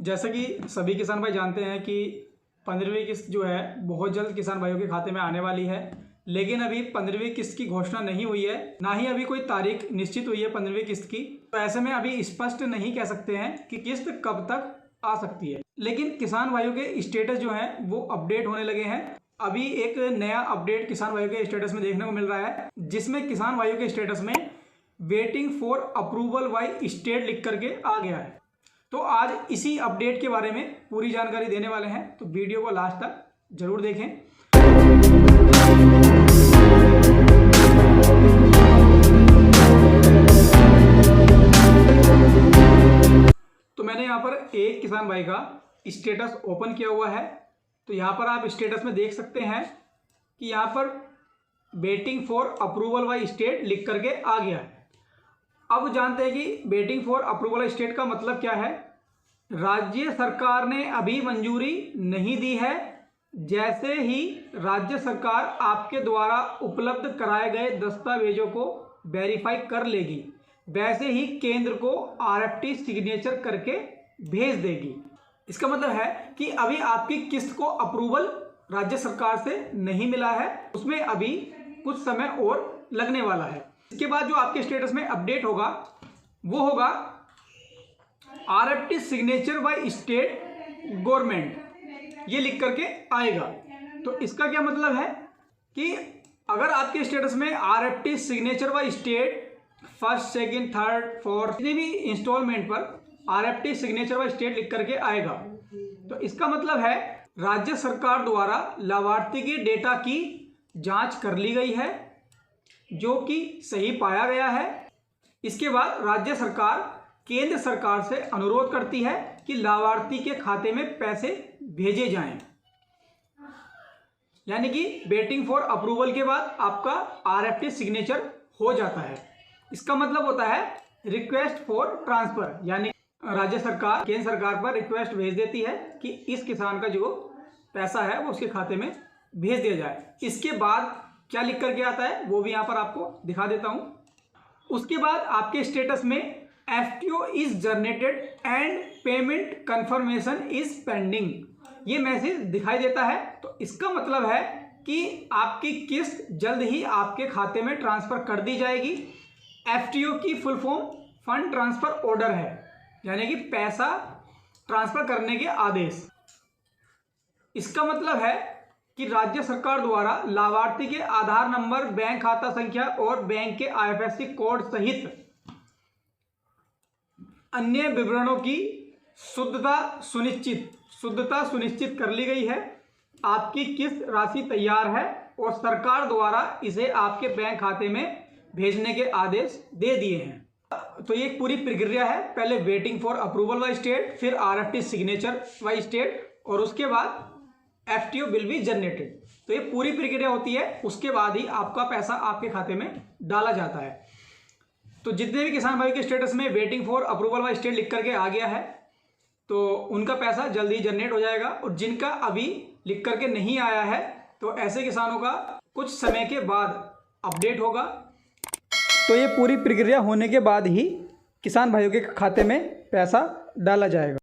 जैसा कि सभी किसान भाई जानते हैं कि 15वीं किस्त जो है बहुत जल्द किसान भाइयों के खाते में आने वाली है, लेकिन अभी 15वीं किस्त की घोषणा नहीं हुई है, ना ही अभी कोई तारीख निश्चित हुई है 15वीं किस्त की। तो ऐसे में अभी स्पष्ट नहीं कह सकते हैं कि किस्त कब तक आ सकती है। लेकिन किसान भाइयों के स्टेटस जो हैं वो अपडेट होने लगे हैं। अभी एक नया अपडेट किसान भाइयों के स्टेटस में देखने को मिल रहा है, जिसमें किसान भाइयों के स्टेटस में waiting for approval by state लिख करके आ गया है। तो आज इसी अपडेट के बारे में पूरी जानकारी देने वाले हैं, तो वीडियो को लास्ट तक जरूर देखें। तो मैंने यहाँ पर एक किसान भाई का स्टेटस ओपन किया हुआ है। तो यहाँ पर आप स्टेटस में देख सकते हैं कि यहाँ पर waiting for approval by state लिख करके आ गया है। अब जानते हैं कि वेटिंग फॉर अप्रूवल स्टेट का मतलब क्या है। राज्य सरकार ने अभी मंजूरी नहीं दी है। जैसे ही राज्य सरकार आपके द्वारा उपलब्ध कराए गए दस्तावेजों को वेरीफाई कर लेगी, वैसे ही केंद्र को आरएफटी सिग्नेचर करके भेज देगी। इसका मतलब है कि अभी आपकी किस्त को अप्रूवल राज्य सरकार से नहीं मिला है, उसमें अभी कुछ समय और लगने वाला है। इसके बाद जो आपके स्टेटस में अपडेट होगा वो होगा RFT signature by state government, ये लिख करके आएगा। तो इसका क्या मतलब है कि अगर आपके स्टेटस में RFT signature by state first, second, third, fourth किसी भी इंस्टॉलमेंट पर आरएफटी सिग्नेचर बाय स्टेट लिख करके आएगा, तो इसका मतलब है राज्य सरकार द्वारा लाभार्थी के डेटा की जांच कर ली गई है, जो कि सही पाया गया है। इसके बाद राज्य सरकार केंद्र सरकार से अनुरोध करती है कि लाभार्थी के खाते में पैसे भेजे जाएं। यानी कि वेटिंग फॉर अप्रूवल के बाद आपका आरएफटी सिग्नेचर हो जाता है। इसका मतलब होता है रिक्वेस्ट फॉर ट्रांसफर, यानी राज्य सरकार केंद्र सरकार पर रिक्वेस्ट भेज देती है कि इस किसान का जो पैसा है वो उसके खाते में भेज दिया जाए। इसके बाद क्या लिख करके आता है वो भी यहाँ पर आपको दिखा देता हूँ। उसके बाद आपके स्टेटस में FTO is generated and payment confirmation is pending, ये मैसेज दिखाई देता है। तो इसका मतलब है कि आपकी किस्त जल्द ही आपके खाते में ट्रांसफर कर दी जाएगी। एफटीओ की full form fund transfer order है, यानी कि पैसा ट्रांसफर करने के आदेश। इसका मतलब है कि राज्य सरकार द्वारा लाभार्थी के आधार नंबर, बैंक खाता संख्या और बैंक के आईएफएससी कोड सहित अन्य विवरणों की शुद्धता सुनिश्चित कर ली गई है। आपकी किस्त राशि तैयार है और सरकार द्वारा इसे आपके बैंक खाते में भेजने के आदेश दे दिए हैं। तो ये एक पूरी प्रक्रिया है, पहले waiting for approval by state, फिर आरएफटी सिग्नेचर बाय स्टेट और उसके बाद एफटीओ विल बी जनरेटेड। तो ये पूरी प्रक्रिया होती है, उसके बाद ही आपका पैसा आपके खाते में डाला जाता है। तो जितने भी किसान भाई के स्टेटस में waiting for approval by state लिख करके आ गया है, तो उनका पैसा जल्दी जनरेट हो जाएगा। और जिनका अभी लिख करके नहीं आया है, तो ऐसे किसानों का कुछ समय के बाद अपडेट होगा। तो ये पूरी प्रक्रिया होने के बाद ही किसान भाइयों के खाते में पैसा डाला जाएगा।